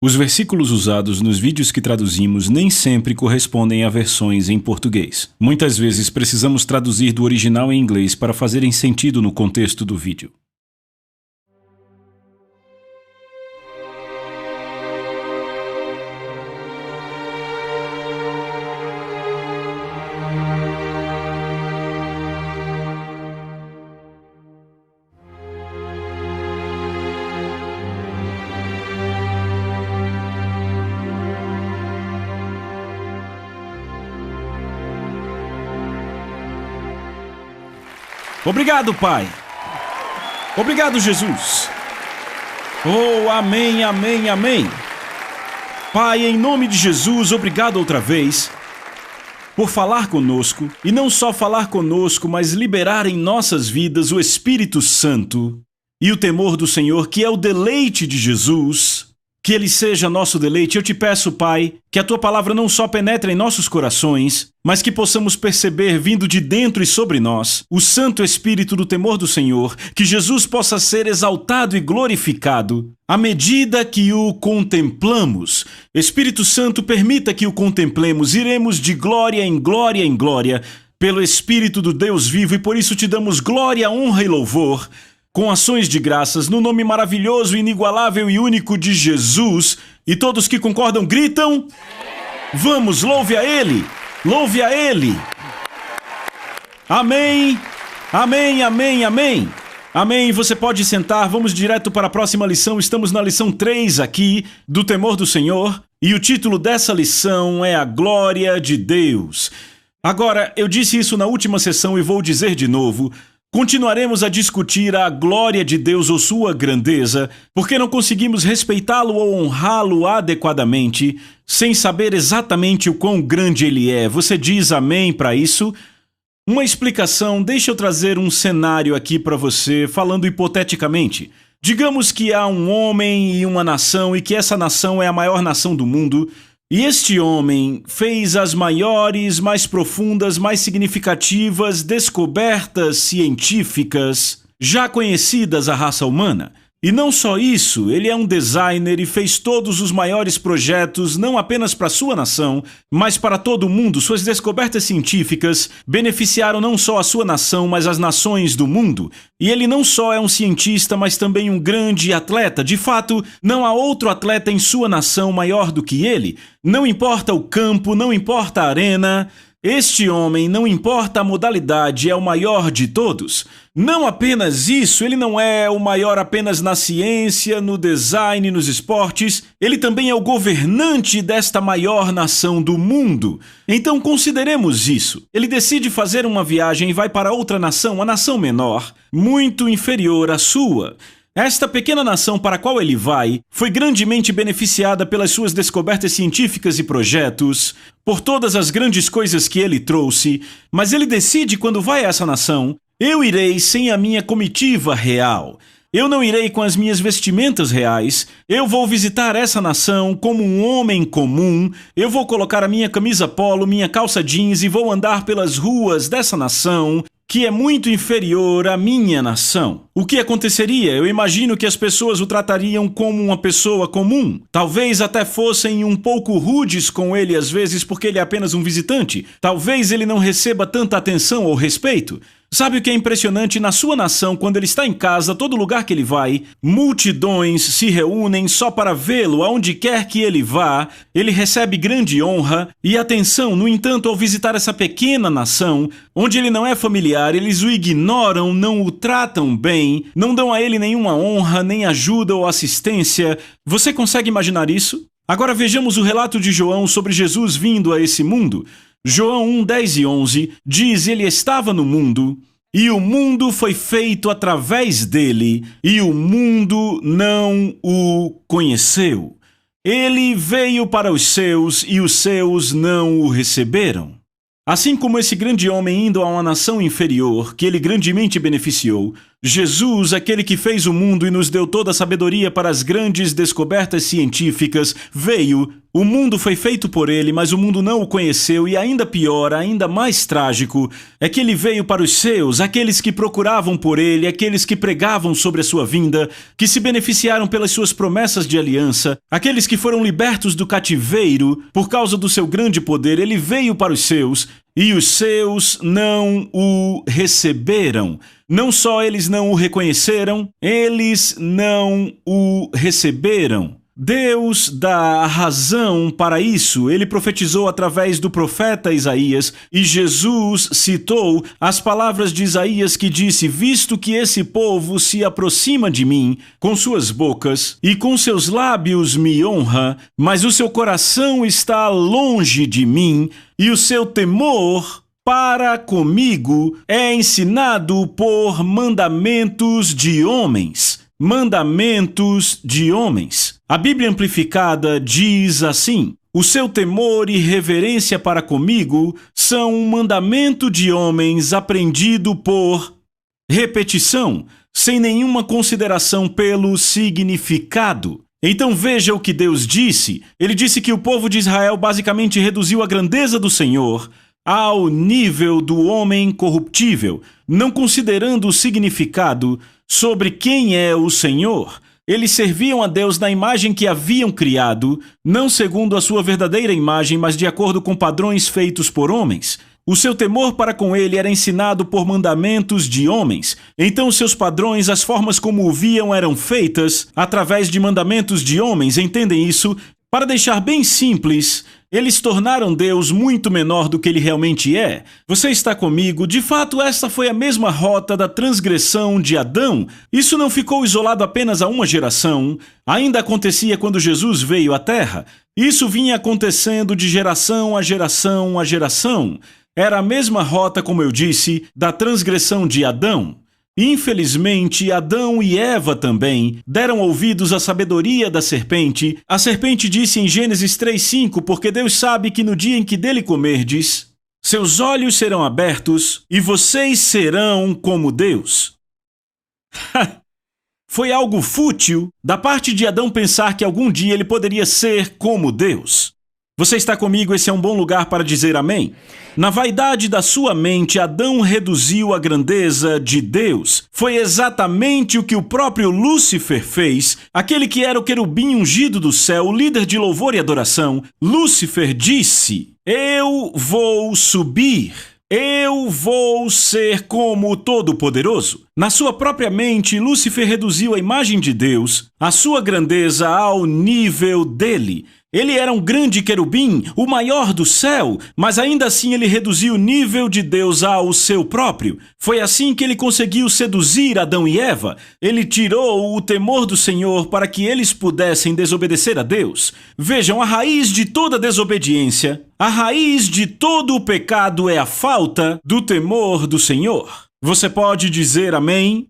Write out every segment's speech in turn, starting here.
Os versículos usados nos vídeos que traduzimos nem sempre correspondem a versões em português. Muitas vezes precisamos traduzir do original em inglês para fazerem sentido no contexto do vídeo. Obrigado, Pai. Obrigado, Jesus. Oh, amém, amém, amém. Pai, em nome de Jesus, obrigado outra vez por falar conosco, e não só falar conosco, mas liberar em nossas vidas o Espírito Santo e o temor do Senhor, que é o deleite de Jesus. Que Ele seja nosso deleite. Eu te peço, Pai, que a Tua palavra não só penetre em nossos corações, mas que possamos perceber, vindo de dentro e sobre nós, o Santo Espírito do temor do Senhor, que Jesus possa ser exaltado e glorificado à medida que o contemplamos. Espírito Santo, permita que o contemplemos. Iremos de glória em glória em glória, pelo Espírito do Deus vivo, e por isso te damos glória, honra e louvor, com ações de graças, no nome maravilhoso, inigualável e único de Jesus. E todos que concordam gritam: vamos, louve a Ele! Louve a Ele! Amém! Amém, amém, amém! Amém, você pode sentar, vamos direto para a próxima lição. Estamos na lição 3 aqui, do temor do Senhor, e o título dessa lição é a glória de Deus. Agora, eu disse isso na última sessão e vou dizer de novo. Continuaremos a discutir a glória de Deus ou sua grandeza, porque não conseguimos respeitá-lo ou honrá-lo adequadamente, sem saber exatamente o quão grande ele é. Você diz amém para isso? Uma explicação, deixa eu trazer um cenário aqui para você, falando hipoteticamente. Digamos que há um homem e uma nação, e que essa nação é a maior nação do mundo, e este homem fez as maiores, mais profundas, mais significativas descobertas científicas já conhecidas à raça humana. E não só isso, ele é um designer e fez todos os maiores projetos, não apenas para sua nação, mas para todo o mundo. Suas descobertas científicas beneficiaram não só a sua nação, mas as nações do mundo. E ele não só é um cientista, mas também um grande atleta. De fato, não há outro atleta em sua nação maior do que ele. Não importa o campo, não importa a arena. Este homem, não importa a modalidade, é o maior de todos. Não apenas isso, ele não é o maior apenas na ciência, no design, nos esportes. Ele também é o governante desta maior nação do mundo. Então consideremos isso. Ele decide fazer uma viagem e vai para outra nação, uma nação menor, muito inferior à sua. Esta pequena nação para a qual ele vai foi grandemente beneficiada pelas suas descobertas científicas e projetos, por todas as grandes coisas que ele trouxe, mas ele decide quando vai a essa nação: eu irei sem a minha comitiva real. Eu não irei com as minhas vestimentas reais. Eu vou visitar essa nação como um homem comum. Eu vou colocar a minha camisa polo, minha calça jeans e vou andar pelas ruas dessa nação, que é muito inferior à minha nação. O que aconteceria? Eu imagino que as pessoas o tratariam como uma pessoa comum. Talvez até fossem um pouco rudes com ele às vezes porque ele é apenas um visitante. Talvez ele não receba tanta atenção ou respeito. Sabe o que é impressionante? Na sua nação, quando ele está em casa, todo lugar que ele vai, multidões se reúnem só para vê-lo aonde quer que ele vá. Ele recebe grande honra e atenção. No entanto, ao visitar essa pequena nação, onde ele não é familiar, eles o ignoram, não o tratam bem, não dão a ele nenhuma honra, nem ajuda ou assistência. Você consegue imaginar isso? Agora vejamos o relato de João sobre Jesus vindo a esse mundo. João 1, 10 e 11 diz: ele estava no mundo, e o mundo foi feito através dele, e o mundo não o conheceu. Ele veio para os seus, e os seus não o receberam. Assim como esse grande homem indo a uma nação inferior, que ele grandemente beneficiou, Jesus, aquele que fez o mundo e nos deu toda a sabedoria para as grandes descobertas científicas, veio. O mundo foi feito por ele, mas o mundo não o conheceu e ainda pior, ainda mais trágico, é que ele veio para os seus, aqueles que procuravam por ele, aqueles que pregavam sobre a sua vinda, que se beneficiaram pelas suas promessas de aliança, aqueles que foram libertos do cativeiro por causa do seu grande poder. Ele veio para os seus e os seus não o receberam. Não só eles não o reconheceram, eles não o receberam. Deus dá razão para isso. Ele profetizou através do profeta Isaías e Jesus citou as palavras de Isaías que disse: visto que esse povo se aproxima de mim com suas bocas e com seus lábios me honra, mas o seu coração está longe de mim e o seu temor para comigo é ensinado por mandamentos de homens. Mandamentos de homens. A Bíblia Amplificada diz assim: o seu temor e reverência para comigo são um mandamento de homens aprendido por repetição, sem nenhuma consideração pelo significado. Então veja o que Deus disse. Ele disse que o povo de Israel basicamente reduziu a grandeza do Senhor ao nível do homem corruptível, não considerando o significado sobre quem é o Senhor. Eles serviam a Deus na imagem que haviam criado, não segundo a sua verdadeira imagem, mas de acordo com padrões feitos por homens. O seu temor para com ele era ensinado por mandamentos de homens. Então seus padrões, as formas como o viam, eram feitas através de mandamentos de homens. Entendem isso? Para deixar bem simples, eles tornaram Deus muito menor do que ele realmente é. Você está comigo? De fato, esta foi a mesma rota da transgressão de Adão. Isso não ficou isolado apenas a uma geração. Ainda acontecia quando Jesus veio à Terra. Isso vinha acontecendo de geração a geração a geração. Era a mesma rota, como eu disse, da transgressão de Adão. Infelizmente, Adão e Eva também deram ouvidos à sabedoria da serpente. A serpente disse em Gênesis 3:5, porque Deus sabe que no dia em que dele comerdes, seus olhos serão abertos e vocês serão como Deus. Foi algo fútil da parte de Adão pensar que algum dia ele poderia ser como Deus. Você está comigo? Esse é um bom lugar para dizer amém. Na vaidade da sua mente, Adão reduziu a grandeza de Deus. Foi exatamente o que o próprio Lúcifer fez, aquele que era o querubim ungido do céu, o líder de louvor e adoração. Lúcifer disse: eu vou subir. Eu vou ser como o Todo-Poderoso. Na sua própria mente, Lúcifer reduziu a imagem de Deus, a sua grandeza, ao nível dele. Ele era um grande querubim, o maior do céu, mas ainda assim ele reduziu o nível de Deus ao seu próprio. Foi assim que ele conseguiu seduzir Adão e Eva. Ele tirou o temor do Senhor para que eles pudessem desobedecer a Deus. Vejam, a raiz de toda desobediência, a raiz de todo o pecado é a falta do temor do Senhor. Você pode dizer amém?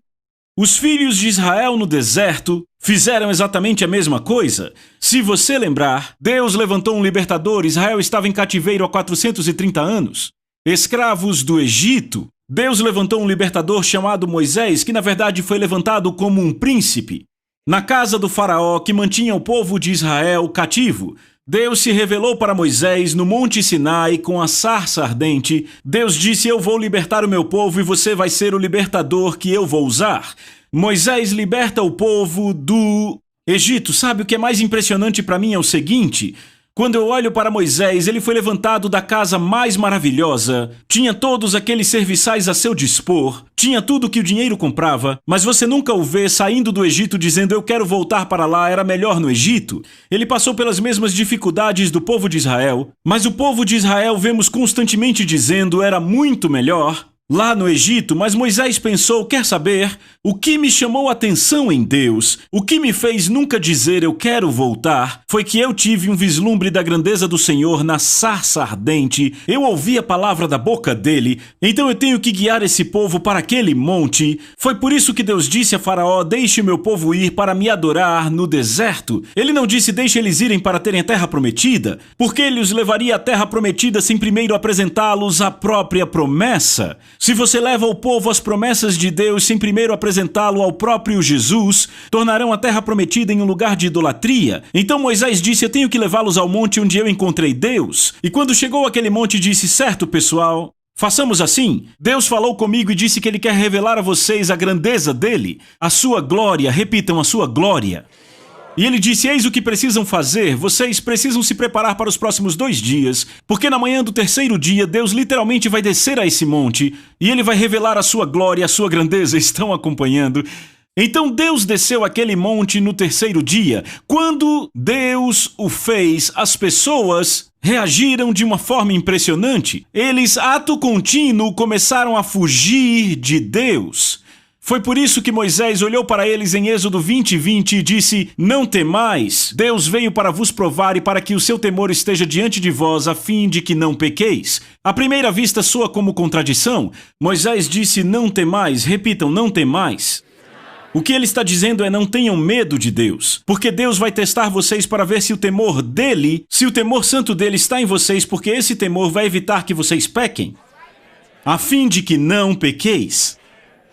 Os filhos de Israel no deserto fizeram exatamente a mesma coisa. Se você lembrar, Deus levantou um libertador. Israel estava em cativeiro há 430 anos. Escravos do Egito. Deus levantou um libertador chamado Moisés, que na verdade foi levantado como um príncipe. Na casa do faraó que mantinha o povo de Israel cativo, Deus se revelou para Moisés no Monte Sinai com a sarça ardente. Deus disse: eu vou libertar o meu povo e você vai ser o libertador que eu vou usar. Moisés liberta o povo do Egito. Sabe o que é mais impressionante para mim é o seguinte: quando eu olho para Moisés, ele foi levantado da casa mais maravilhosa, tinha todos aqueles serviçais a seu dispor, tinha tudo que o dinheiro comprava, mas você nunca o vê saindo do Egito dizendo: eu quero voltar para lá, era melhor no Egito. Ele passou pelas mesmas dificuldades do povo de Israel, mas o povo de Israel vemos constantemente dizendo: era muito melhor lá no Egito. Mas Moisés pensou: quer saber? O que me chamou a atenção em Deus, o que me fez nunca dizer eu quero voltar, foi que eu tive um vislumbre da grandeza do Senhor na sarça ardente. Eu ouvi a palavra da boca dele, então eu tenho que guiar esse povo para aquele monte. Foi por isso que Deus disse a Faraó: deixe meu povo ir para me adorar no deserto. Ele não disse: deixe eles irem para terem a terra prometida, porque ele os levaria à terra prometida sem primeiro apresentá-los a própria promessa. Se você leva o povo às promessas de Deus sem primeiro apresentá-lo ao próprio Jesus, tornarão a terra prometida em um lugar de idolatria. Então Moisés disse: eu tenho que levá-los ao monte onde eu encontrei Deus. E quando chegou àquele monte, disse: certo, pessoal, façamos assim. Deus falou comigo e disse que Ele quer revelar a vocês a grandeza dEle, a sua glória. Repitam: a sua glória. E ele disse: eis o que precisam fazer, vocês precisam se preparar para os próximos 2 dias, porque na manhã do 3º dia, Deus literalmente vai descer a esse monte, e Ele vai revelar a sua glória, a sua grandeza. Estão acompanhando? Então Deus desceu aquele monte no 3º dia. Quando Deus o fez, as pessoas reagiram de uma forma impressionante. Eles, ato contínuo, começaram a fugir de Deus. Foi por isso que Moisés olhou para eles em Êxodo 20:20 e disse: não temais, Deus veio para vos provar e para que o seu temor esteja diante de vós, a fim de que não pequeis. À primeira vista soa como contradição. Moisés disse: não temais. Repitam: não temais. O que ele está dizendo é: não tenham medo de Deus, porque Deus vai testar vocês para ver se o temor dele, se o temor santo dele está em vocês, porque esse temor vai evitar que vocês pequem, a fim de que não pequeis.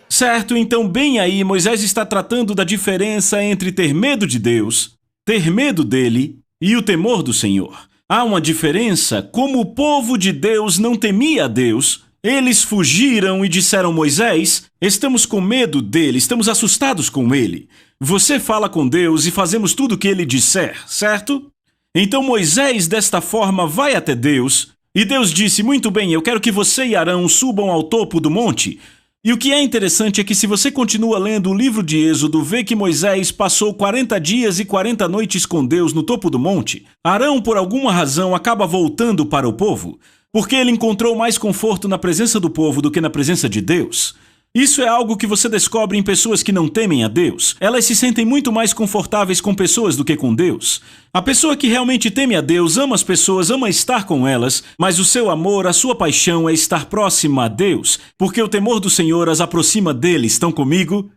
Certo, então bem aí, Moisés está tratando da diferença entre ter medo de Deus, ter medo dele e o temor do Senhor. Há uma diferença. Como o povo de Deus não temia a Deus, eles fugiram e disseram: Moisés, estamos com medo dele, estamos assustados com ele. Você fala com Deus e fazemos tudo o que ele disser, certo? Então Moisés, desta forma, vai até Deus, e Deus disse: muito bem, eu quero que você e Arão subam ao topo do monte. E o que é interessante é que, se você continua lendo o livro de Êxodo, vê que Moisés passou 40 dias e 40 noites com Deus no topo do monte. Arão, por alguma razão, acaba voltando para o povo, porque ele encontrou mais conforto na presença do povo do que na presença de Deus. Isso é algo que você descobre em pessoas que não temem a Deus. Elas se sentem muito mais confortáveis com pessoas do que com Deus. A pessoa que realmente teme a Deus ama as pessoas, ama estar com elas, mas o seu amor, a sua paixão é estar próxima a Deus, porque o temor do Senhor as aproxima dele. Estão comigo?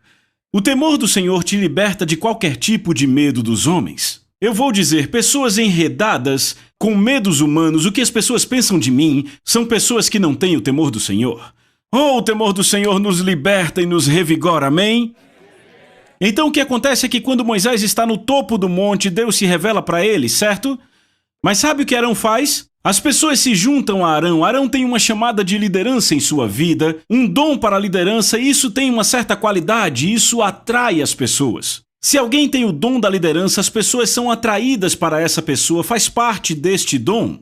O temor do Senhor te liberta de qualquer tipo de medo dos homens. Eu vou dizer, pessoas enredadas com medos humanos, o que as pessoas pensam de mim, são pessoas que não têm o temor do Senhor. Oh, o temor do Senhor nos liberta e nos revigora, amém? Então o que acontece é que quando Moisés está no topo do monte, Deus se revela para ele, certo? Mas sabe o que Arão faz? As pessoas se juntam a Arão. Arão tem uma chamada de liderança em sua vida, um dom para a liderança, e isso tem uma certa qualidade, isso atrai as pessoas. Se alguém tem o dom da liderança, as pessoas são atraídas para essa pessoa, faz parte deste dom.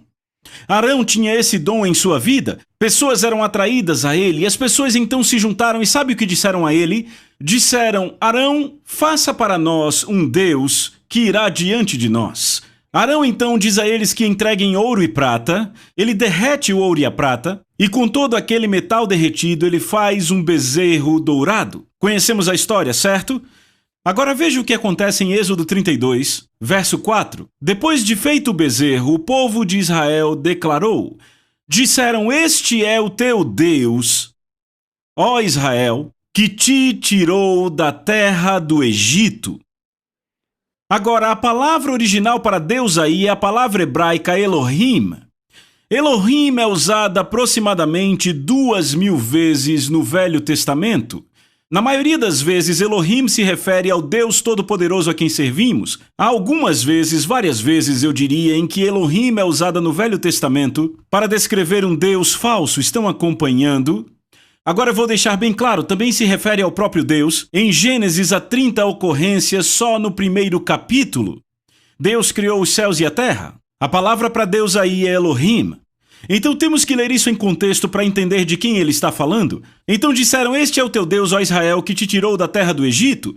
Arão tinha esse dom em sua vida, pessoas eram atraídas a ele, e as pessoas então se juntaram, e sabe o que disseram a ele? Disseram: Arão, faça para nós um Deus que irá diante de nós. Arão então diz a eles que entreguem ouro e prata, ele derrete o ouro e a prata, e com todo aquele metal derretido ele faz um bezerro dourado. Conhecemos a história, certo? Agora veja o que acontece em Êxodo 32, verso 4. Depois de feito o bezerro, o povo de Israel declarou: disseram: este é o teu Deus, ó Israel, que te tirou da terra do Egito. Agora, a palavra original para Deus aí é a palavra hebraica Elohim. Elohim é usada aproximadamente 2.000 vezes no Velho Testamento. Na maioria das vezes, Elohim se refere ao Deus Todo-Poderoso a quem servimos. Há algumas vezes, várias vezes eu diria, em que Elohim é usada no Velho Testamento para descrever um Deus falso. Estão acompanhando? Agora eu vou deixar bem claro, também se refere ao próprio Deus. Em Gênesis há 30 ocorrências só no primeiro capítulo. Deus criou os céus e a terra. A palavra para Deus aí é Elohim. Então temos que ler isso em contexto para entender de quem ele está falando. Então disseram: este é o teu Deus, ó Israel, que te tirou da terra do Egito.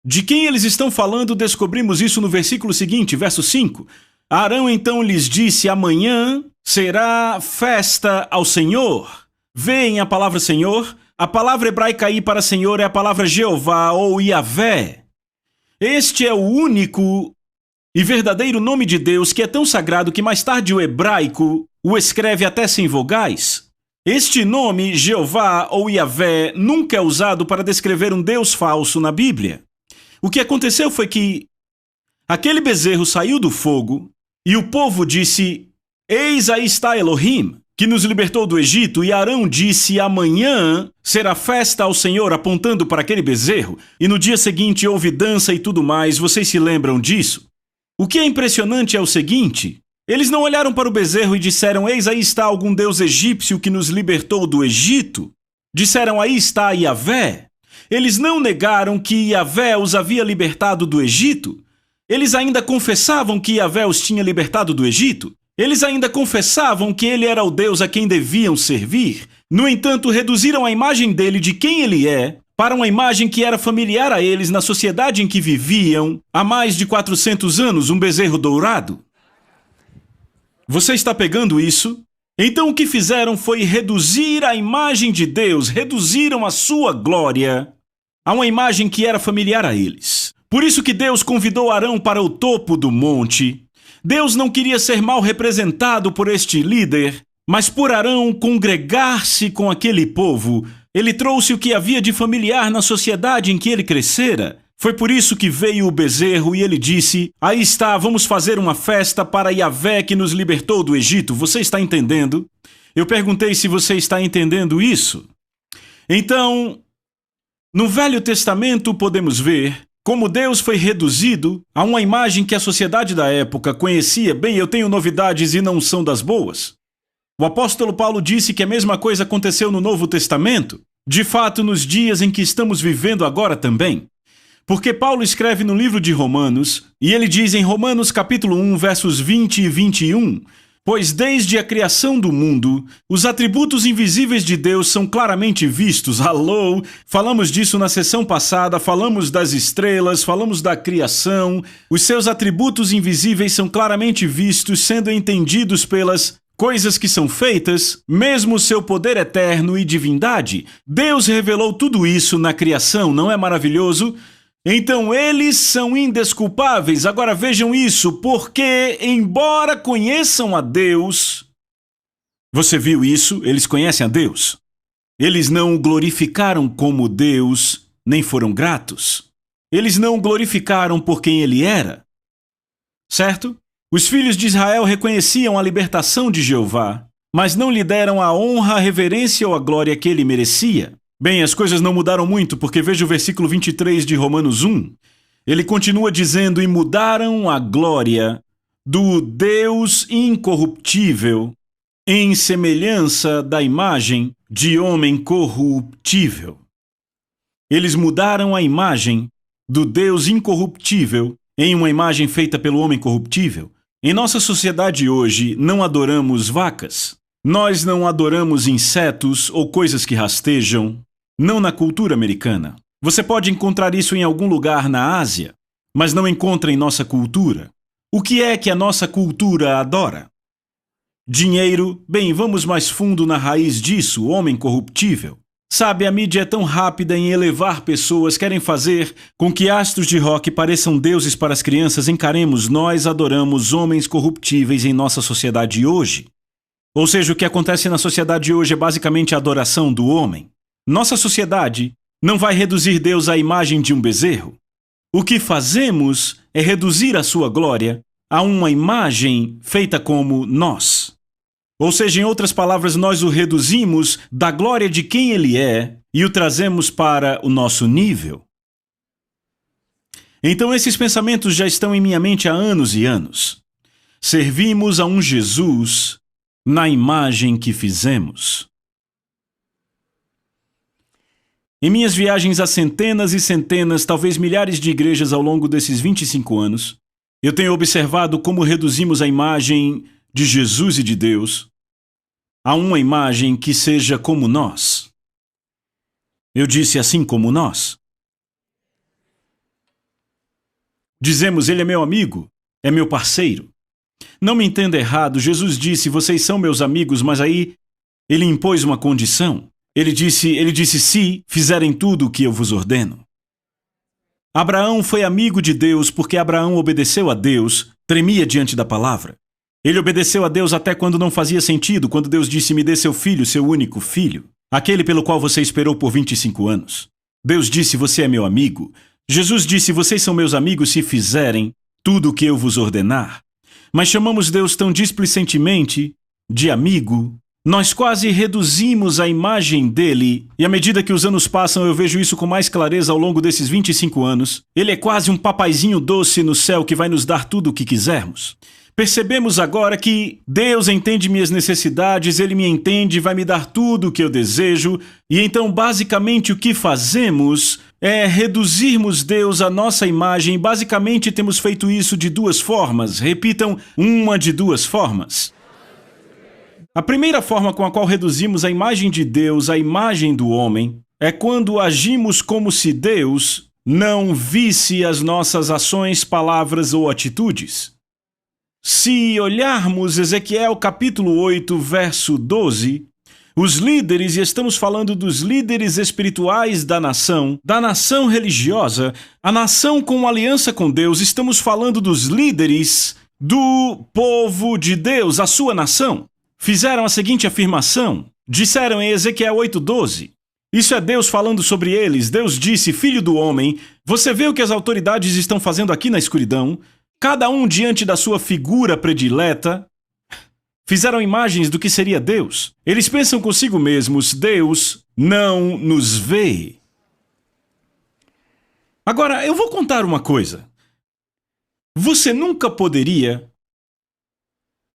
De quem eles estão falando, descobrimos isso no versículo seguinte, verso 5. Arão então lhes disse: amanhã será festa ao Senhor. Veem a palavra Senhor? A palavra hebraica aí para Senhor é a palavra Jeová ou Yahvé. Este é o único e verdadeiro nome de Deus, que é tão sagrado que mais tarde o hebraico o escreve até sem vogais. Este nome, Jeová ou Yahvé, nunca é usado para descrever um Deus falso na Bíblia. O que aconteceu foi que aquele bezerro saiu do fogo e o povo disse: eis aí está Elohim. que nos libertou do Egito, e Arão disse: amanhã será festa ao Senhor, apontando para aquele bezerro, e no dia seguinte houve dança e tudo mais. Vocês se lembram disso? O que é impressionante é o seguinte: eles não olharam para o bezerro e disseram: eis aí está algum deus egípcio que nos libertou do Egito. Disseram: aí está Yahvé. Eles não negaram que Yahvé os havia libertado do Egito. Eles ainda confessavam que Yahvé os tinha libertado do Egito. Eles ainda confessavam que ele era o Deus a quem deviam servir. No entanto, reduziram a imagem dele, de quem ele é, para uma imagem que era familiar a eles na sociedade em que viviam há mais de 400 anos, um bezerro dourado. Você está pegando isso? Então o que fizeram foi reduzir a imagem de Deus, reduziram a sua glória a uma imagem que era familiar a eles. Por isso que Deus convidou Arão para o topo do monte. Deus não queria ser mal representado por este líder, mas por Arão congregar-se com aquele povo, ele trouxe o que havia de familiar na sociedade em que ele crescera. Foi por isso que veio o bezerro e ele disse: aí está, vamos fazer uma festa para Yahvé que nos libertou do Egito. Você está entendendo? Eu perguntei se você está entendendo isso. Então, no Velho Testamento podemos ver como Deus foi reduzido a uma imagem que a sociedade da época conhecia. Bem, eu tenho novidades e não são das boas. O apóstolo Paulo disse que a mesma coisa aconteceu no Novo Testamento, de fato nos dias em que estamos vivendo agora também. Porque Paulo escreve no livro de Romanos, e ele diz em Romanos capítulo 1, versos 20 e 21, pois desde a criação do mundo, os atributos invisíveis de Deus são claramente vistos. Alô! Falamos disso na sessão passada, falamos das estrelas, falamos da criação. Os seus atributos invisíveis são claramente vistos, sendo entendidos pelas coisas que são feitas, mesmo seu poder eterno e divindade. Deus revelou tudo isso na criação, não é maravilhoso? Então eles são indesculpáveis. Agora vejam isso, porque embora conheçam a Deus, você viu isso? Eles conhecem a Deus. Eles não o glorificaram como Deus, nem foram gratos. Eles não o glorificaram por quem ele era. Certo? Os filhos de Israel reconheciam a libertação de Jeová, mas não lhe deram a honra, a reverência ou a glória que ele merecia. Bem, as coisas não mudaram muito, porque veja o versículo 23 de Romanos 1. Ele continua dizendo: e mudaram a glória do Deus incorruptível em semelhança da imagem de homem corruptível. Eles mudaram a imagem do Deus incorruptível em uma imagem feita pelo homem corruptível. Em nossa sociedade hoje, não adoramos vacas. Nós não adoramos insetos ou coisas que rastejam, não na cultura americana. Você pode encontrar isso em algum lugar na Ásia, mas não encontra em nossa cultura. O que é que a nossa cultura adora? Dinheiro? Bem, vamos mais fundo na raiz disso, o homem corruptível. Sabe, a mídia é tão rápida em elevar pessoas, querem fazer com que astros de rock pareçam deuses para as crianças. Encaremos, nós adoramos homens corruptíveis em nossa sociedade hoje. Ou seja, o que acontece na sociedade hoje é basicamente a adoração do homem. Nossa sociedade não vai reduzir Deus à imagem de um bezerro. O que fazemos é reduzir a sua glória a uma imagem feita como nós. Ou seja, em outras palavras, nós o reduzimos da glória de quem ele é e o trazemos para o nosso nível. Então esses pensamentos já estão em minha mente há anos e anos. Servimos a um Jesus na imagem que fizemos. Em minhas viagens a centenas e centenas, talvez milhares de igrejas ao longo desses 25 anos, eu tenho observado como reduzimos a imagem de Jesus e de Deus a uma imagem que seja como nós. Eu disse assim como nós. Dizemos, ele é meu amigo, é meu parceiro. Não me entenda errado, Jesus disse, vocês são meus amigos, mas aí ele impôs uma condição. Ele disse, se fizerem tudo o que eu vos ordeno. Abraão foi amigo de Deus porque Abraão obedeceu a Deus, tremia diante da palavra. Ele obedeceu a Deus até quando não fazia sentido, quando Deus disse, me dê seu filho, seu único filho, aquele pelo qual você esperou por 25 anos. Deus disse, você é meu amigo. Jesus disse, vocês são meus amigos se fizerem tudo o que eu vos ordenar. Mas chamamos Deus tão displicentemente de amigo Nós quase reduzimos a imagem dele, e à medida que os anos passam eu vejo isso com mais clareza ao longo desses 25 anos. Ele é quase um papaizinho doce no céu que vai nos dar tudo o que quisermos. Percebemos agora que Deus entende minhas necessidades, Ele me entende e vai me dar tudo o que eu desejo, e então basicamente o que fazemos é reduzirmos Deus à nossa imagem. Basicamente temos feito isso de duas formas. Repitam, uma de duas formas. A primeira forma com a qual reduzimos a imagem de Deus à imagem do homem é quando agimos como se Deus não visse as nossas ações, palavras ou atitudes. Se olharmos Ezequiel capítulo 8, verso 12, os líderes, e estamos falando dos líderes espirituais da nação religiosa, a nação com aliança com Deus, estamos falando dos líderes do povo de Deus, a sua nação. Fizeram a seguinte afirmação, disseram em Ezequiel 8:12, isso é Deus falando sobre eles. Deus disse, filho do homem, você vê o que as autoridades estão fazendo aqui na escuridão? Cada um diante da sua figura predileta. Fizeram imagens do que seria Deus. Eles pensam consigo mesmos, Deus não nos vê. Agora, eu vou contar uma coisa. Você nunca poderia,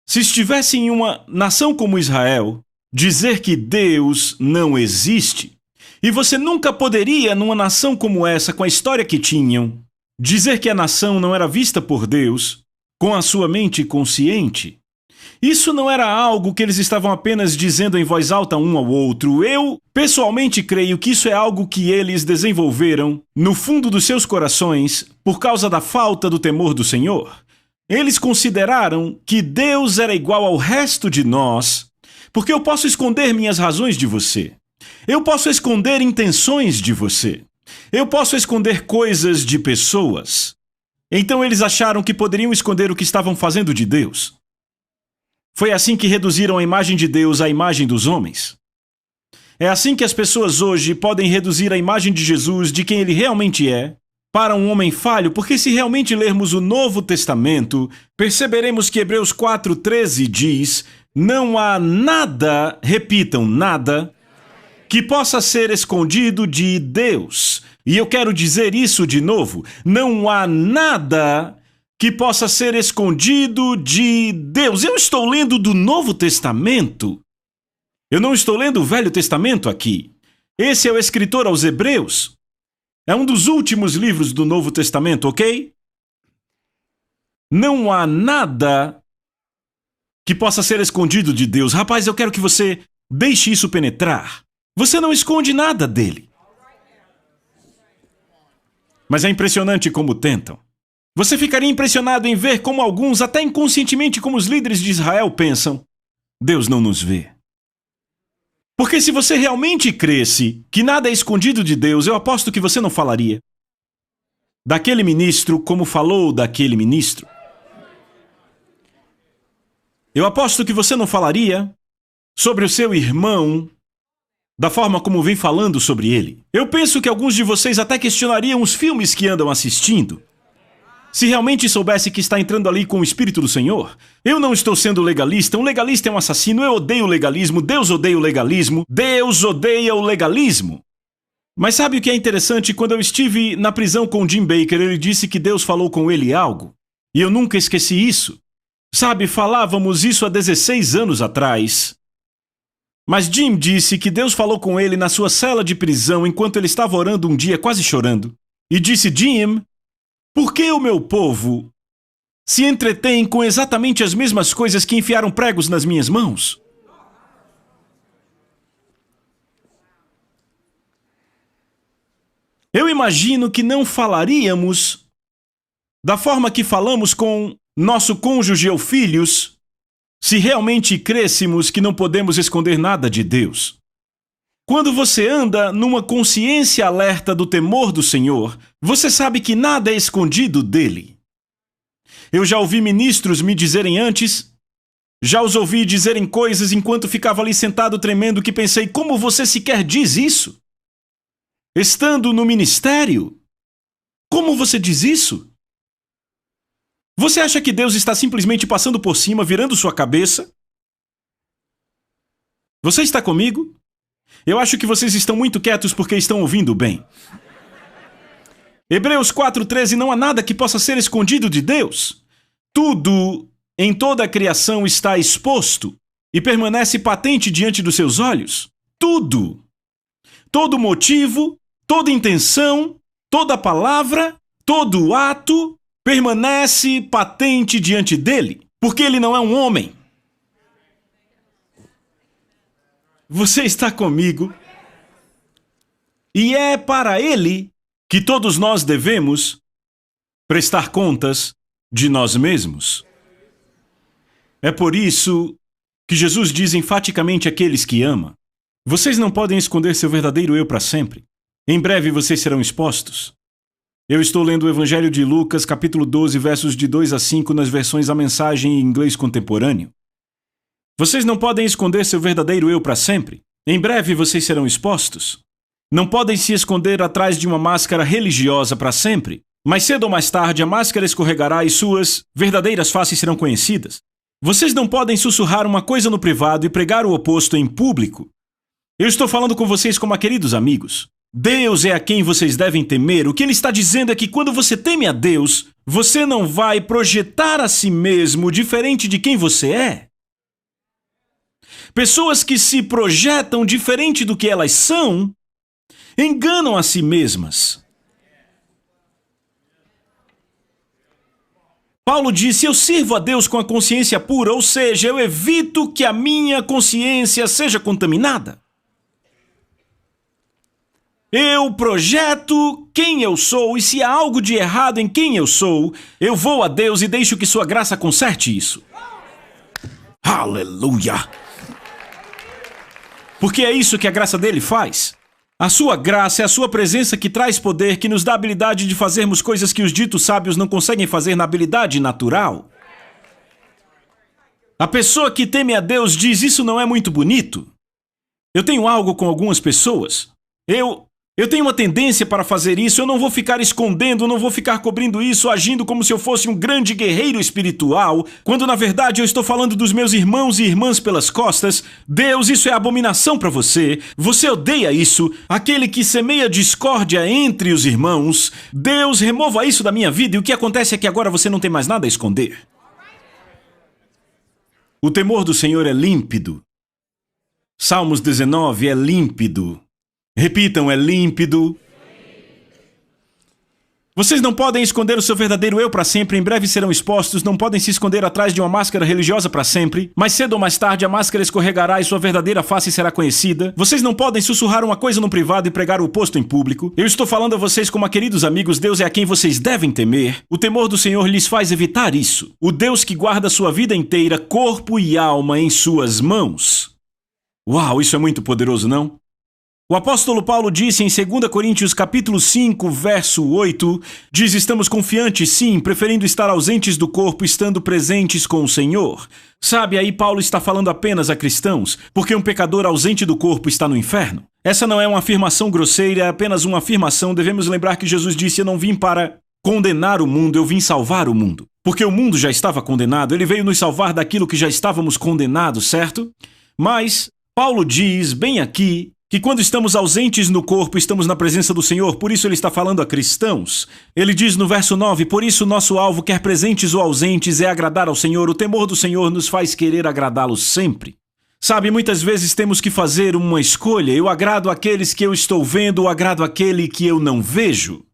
se estivesse em uma nação como Israel, dizer que Deus não existe. E você nunca poderia, numa nação como essa, com a história que tinham, dizer que a nação não era vista por Deus com a sua mente consciente. Isso não era algo que eles estavam apenas dizendo em voz alta um ao outro. Eu, pessoalmente, creio que isso é algo que eles desenvolveram no fundo dos seus corações por causa da falta do temor do Senhor. Eles consideraram que Deus era igual ao resto de nós, porque eu posso esconder minhas razões de você. Eu posso esconder intenções de você. Eu posso esconder coisas de pessoas. Então eles acharam que poderiam esconder o que estavam fazendo de Deus. Foi assim que reduziram a imagem de Deus à imagem dos homens. É assim que as pessoas hoje podem reduzir a imagem de Jesus, de quem ele realmente é, para um homem falho, porque se realmente lermos o Novo Testamento, perceberemos que Hebreus 4:13 diz, não há nada, repitam, nada, que possa ser escondido de Deus. E eu quero dizer isso de novo, não há nada que possa ser escondido de Deus. Eu estou lendo do Novo Testamento. Eu não estou lendo o Velho Testamento aqui. Esse é o escritor aos Hebreus. É um dos últimos livros do Novo Testamento, ok? Não há nada que possa ser escondido de Deus. Rapaz, eu quero que você deixe isso penetrar. Você não esconde nada dele. Mas é impressionante como tentam. Você ficaria impressionado em ver como alguns, até inconscientemente como os líderes de Israel, pensam: Deus não nos vê. Porque se você realmente cresce que nada é escondido de Deus, eu aposto que você não falaria daquele ministro como falou daquele ministro. Eu aposto que você não falaria sobre o seu irmão da forma como vem falando sobre ele. Eu penso que alguns de vocês até questionariam os filmes que andam assistindo. Se realmente soubesse que está entrando ali com o Espírito do Senhor. Eu não estou sendo legalista. Um legalista é um assassino. Eu odeio o legalismo. Deus odeia o legalismo. Deus odeia o legalismo. Mas sabe o que é interessante? Quando eu estive na prisão com Jim Baker, ele disse que Deus falou com ele algo. E eu nunca esqueci isso. Sabe, falávamos isso há 16 anos atrás. Mas Jim disse que Deus falou com ele na sua cela de prisão enquanto ele estava orando um dia, quase chorando. E disse: Jim, por que o meu povo se entretém com exatamente as mesmas coisas que enfiaram pregos nas minhas mãos? Eu imagino que não falaríamos da forma que falamos com nosso cônjuge ou filhos se realmente crêssemos que não podemos esconder nada de Deus. Quando você anda numa consciência alerta do temor do Senhor, você sabe que nada é escondido dele. Eu já ouvi ministros me dizerem antes, já os ouvi dizerem coisas enquanto ficava ali sentado tremendo que pensei, como você sequer diz isso? Estando no ministério? Como você diz isso? Você acha que Deus está simplesmente passando por cima, virando sua cabeça? Você está comigo? Eu acho que vocês estão muito quietos porque estão ouvindo bem. Hebreus 4:13, não há nada que possa ser escondido de Deus. Tudo em toda a criação está exposto e permanece patente diante dos seus olhos. Tudo. Todo motivo, toda intenção, toda palavra, todo ato permanece patente diante dele, porque ele não é um homem. Você está comigo? E é para ele que todos nós devemos prestar contas de nós mesmos. É por isso que Jesus diz enfaticamente àqueles que ama: vocês não podem esconder seu verdadeiro eu para sempre. Em breve vocês serão expostos. Eu estou lendo o Evangelho de Lucas, capítulo 12, versos de 2 a 5, nas versões A Mensagem em inglês contemporâneo. Vocês não podem esconder seu verdadeiro eu para sempre. Em breve vocês serão expostos. Não podem se esconder atrás de uma máscara religiosa para sempre. Mais cedo ou mais tarde a máscara escorregará e suas verdadeiras faces serão conhecidas. Vocês não podem sussurrar uma coisa no privado e pregar o oposto em público. Eu estou falando com vocês como a queridos amigos. Deus é a quem vocês devem temer. O que ele está dizendo é que quando você teme a Deus, você não vai projetar a si mesmo diferente de quem você é. Pessoas que se projetam diferente do que elas são, enganam a si mesmas. Paulo disse: eu sirvo a Deus com a consciência pura, ou seja, eu evito que a minha consciência seja contaminada. Eu projeto quem eu sou, e se há algo de errado em quem eu sou, eu vou a Deus e deixo que sua graça conserte isso. Aleluia! Porque é isso que a graça dele faz. A sua graça é a sua presença que traz poder, que nos dá a habilidade de fazermos coisas que os ditos sábios não conseguem fazer na habilidade natural. A pessoa que teme a Deus diz: isso não é muito bonito. Eu tenho algo com algumas pessoas. Eu tenho uma tendência para fazer isso, eu não vou ficar escondendo, não vou ficar cobrindo isso, agindo como se eu fosse um grande guerreiro espiritual, quando na verdade eu estou falando dos meus irmãos e irmãs pelas costas. Deus, isso é abominação para você. Você odeia isso. Aquele que semeia discórdia entre os irmãos. Deus, remova isso da minha vida, e o que acontece é que agora você não tem mais nada a esconder. O temor do Senhor é límpido. Salmos 19 é límpido. Repitam, é límpido. Vocês não podem esconder o seu verdadeiro eu para sempre. Em breve serão expostos. Não podem se esconder atrás de uma máscara religiosa para sempre. Mais cedo ou mais tarde a máscara escorregará e sua verdadeira face será conhecida. Vocês não podem sussurrar uma coisa no privado e pregar o oposto em público. Eu estou falando a vocês como a queridos amigos. Deus é a quem vocês devem temer. O temor do Senhor lhes faz evitar isso. O Deus que guarda sua vida inteira, corpo e alma em suas mãos. Uau, isso é muito poderoso, não? O apóstolo Paulo disse em 2 Coríntios capítulo 5, verso 8, diz: estamos confiantes, sim, preferindo estar ausentes do corpo, estando presentes com o Senhor. Sabe, aí Paulo está falando apenas a cristãos, porque um pecador ausente do corpo está no inferno. Essa não é uma afirmação grosseira, é apenas uma afirmação. Devemos lembrar que Jesus disse: eu não vim para condenar o mundo, eu vim salvar o mundo. Porque o mundo já estava condenado, ele veio nos salvar daquilo que já estávamos condenados, certo? Mas Paulo diz bem aqui que quando estamos ausentes no corpo, estamos na presença do Senhor. Por isso ele está falando a cristãos. Ele diz no verso 9, por isso nosso alvo, quer presentes ou ausentes, é agradar ao Senhor. O temor do Senhor nos faz querer agradá-lo sempre. Sabe, muitas vezes temos que fazer uma escolha. Eu agrado aqueles que eu estou vendo ou agrado aquele que eu não vejo.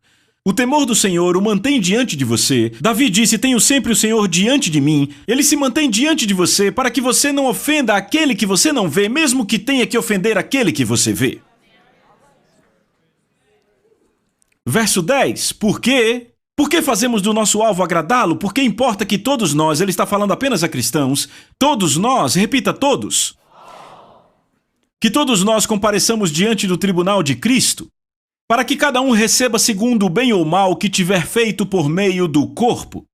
O temor do Senhor o mantém diante de você. Davi disse: tenho sempre o Senhor diante de mim. Ele se mantém diante de você para que você não ofenda aquele que você não vê, mesmo que tenha que ofender aquele que você vê. Verso 10. Por quê? Por que fazemos do nosso alvo agradá-lo? Porque importa que todos nós, ele está falando apenas a cristãos, todos nós, repita, todos, que todos nós compareçamos diante do tribunal de Cristo, para que cada um receba segundo o bem ou mal que tiver feito por meio do corpo.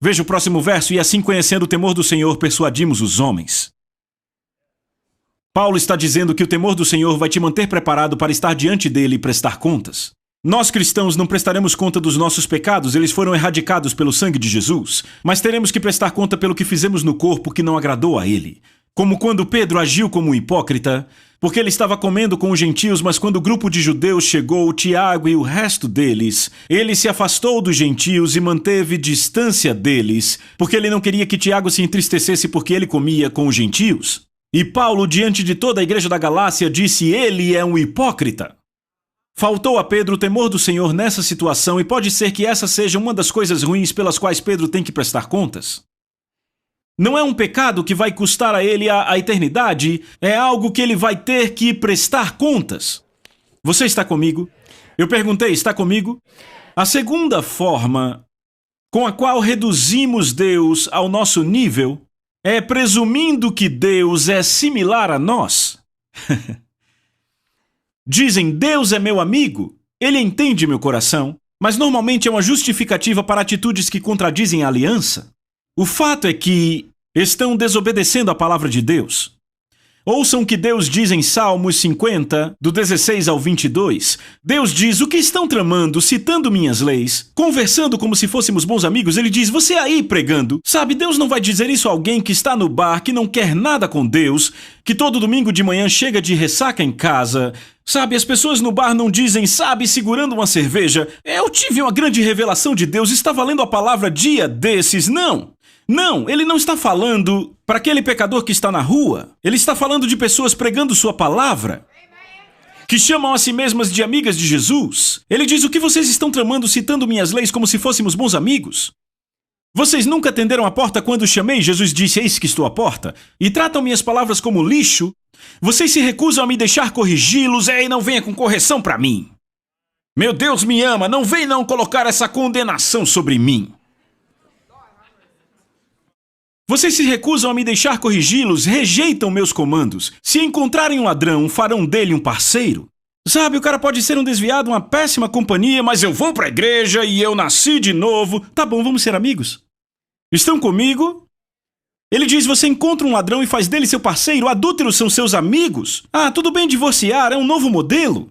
Veja o próximo verso: e assim, conhecendo o temor do Senhor, persuadimos os homens. Paulo está dizendo que o temor do Senhor vai te manter preparado para estar diante dele e prestar contas. Nós cristãos não prestaremos conta dos nossos pecados, eles foram erradicados pelo sangue de Jesus, mas teremos que prestar conta pelo que fizemos no corpo que não agradou a ele. Como quando Pedro agiu como um hipócrita, porque ele estava comendo com os gentios, mas quando o grupo de judeus chegou, Tiago e o resto deles, ele se afastou dos gentios e manteve distância deles, porque ele não queria que Tiago se entristecesse porque ele comia com os gentios. E Paulo, diante de toda a igreja da Galácia, disse: ele é um hipócrita. Faltou a Pedro o temor do Senhor nessa situação, e pode ser que essa seja uma das coisas ruins pelas quais Pedro tem que prestar contas. Não é um pecado que vai custar a ele a eternidade, é algo que ele vai ter que prestar contas. Você está comigo? Eu perguntei, está comigo? A segunda forma com a qual reduzimos Deus ao nosso nível é presumindo que Deus é similar a nós. Dizem, Deus é meu amigo, ele entende meu coração, mas normalmente é uma justificativa para atitudes que contradizem a aliança. O fato é que estão desobedecendo a palavra de Deus. Ouçam o que Deus diz em Salmos 50, do 16 ao 22. Deus diz: o que estão tramando, citando minhas leis, conversando como se fôssemos bons amigos. Ele diz: você aí pregando. Sabe, Deus não vai dizer isso a alguém que está no bar, que não quer nada com Deus, que todo domingo de manhã chega de ressaca em casa. Sabe, as pessoas no bar não dizem, sabe, segurando uma cerveja: eu tive uma grande revelação de Deus, estava lendo a palavra dia desses. Não, ele não está falando para aquele pecador que está na rua. Ele está falando de pessoas pregando sua palavra, que chamam a si mesmas de amigas de Jesus. Ele diz: o que vocês estão tramando, citando minhas leis como se fôssemos bons amigos? Vocês nunca atenderam a porta quando chamei? Jesus disse: eis que estou à porta. E tratam minhas palavras como lixo? Vocês se recusam a me deixar corrigi-los, e não venha com correção para mim. Meu Deus me ama, não vem não colocar essa condenação sobre mim. Vocês se recusam a me deixar corrigi-los, rejeitam meus comandos. Se encontrarem um ladrão, farão dele um parceiro. Sabe, o cara pode ser um desviado, uma péssima companhia, mas eu vou para a igreja e eu nasci de novo. Tá bom, vamos ser amigos. Estão comigo? Ele diz: você encontra um ladrão e faz dele seu parceiro, adúlteros são seus amigos. Ah, tudo bem divorciar, é um novo modelo.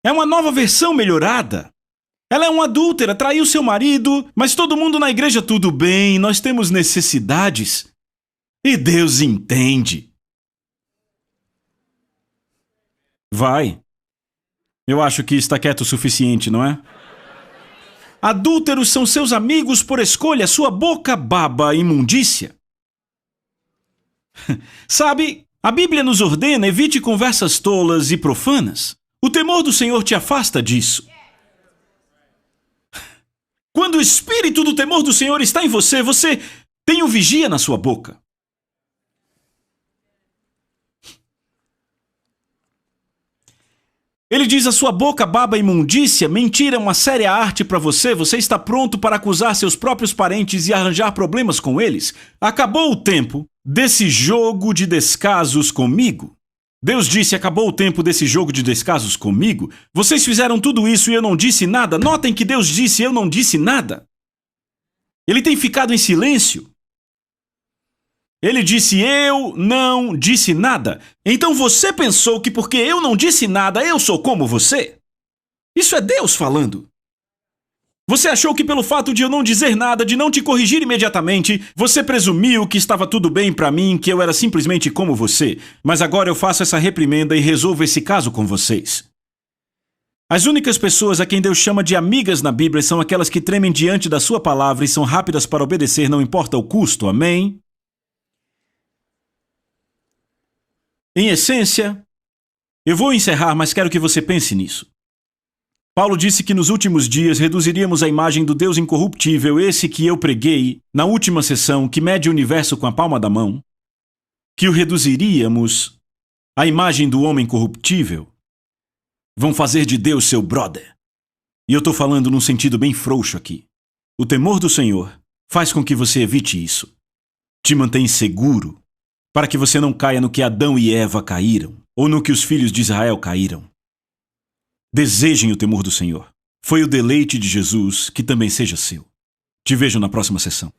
É uma nova versão melhorada. Ela é uma adúltera, traiu seu marido, mas todo mundo na igreja, tudo bem, nós temos necessidades. E Deus entende. Vai. Eu acho que está quieto o suficiente, não é? Adúlteros são seus amigos por escolha, sua boca baba imundícia. Sabe, a Bíblia nos ordena: evite conversas tolas e profanas. O temor do Senhor te afasta disso. Quando o espírito do temor do Senhor está em você, você tem um vigia na sua boca. Ele diz: a sua boca baba imundícia, mentira é uma séria arte para você, você está pronto para acusar seus próprios parentes e arranjar problemas com eles. Acabou o tempo desse jogo de descasos comigo. Deus disse: acabou o tempo desse jogo de descasos comigo. Vocês fizeram tudo isso e eu não disse nada. Notem que Deus disse: eu não disse nada. Ele tem ficado em silêncio. Ele disse: eu não disse nada. Então você pensou que porque eu não disse nada, eu sou como você? Isso é Deus falando. Você achou que pelo fato de eu não dizer nada, de não te corrigir imediatamente, você presumiu que estava tudo bem para mim, que eu era simplesmente como você. Mas agora eu faço essa reprimenda e resolvo esse caso com vocês. As únicas pessoas a quem Deus chama de amigas na Bíblia são aquelas que tremem diante da sua palavra e são rápidas para obedecer, não importa o custo. Amém? Em essência, eu vou encerrar, mas quero que você pense nisso. Paulo disse que nos últimos dias reduziríamos a imagem do Deus incorruptível, esse que eu preguei na última sessão, que mede o universo com a palma da mão, que o reduziríamos à imagem do homem corruptível. Vão fazer de Deus seu brother. E eu estou falando num sentido bem frouxo aqui. O temor do Senhor faz com que você evite isso. Te mantém seguro, para que você não caia no que Adão e Eva caíram, ou no que os filhos de Israel caíram. Desejem o temor do Senhor. Foi o deleite de Jesus, que também seja seu. Te vejo na próxima sessão.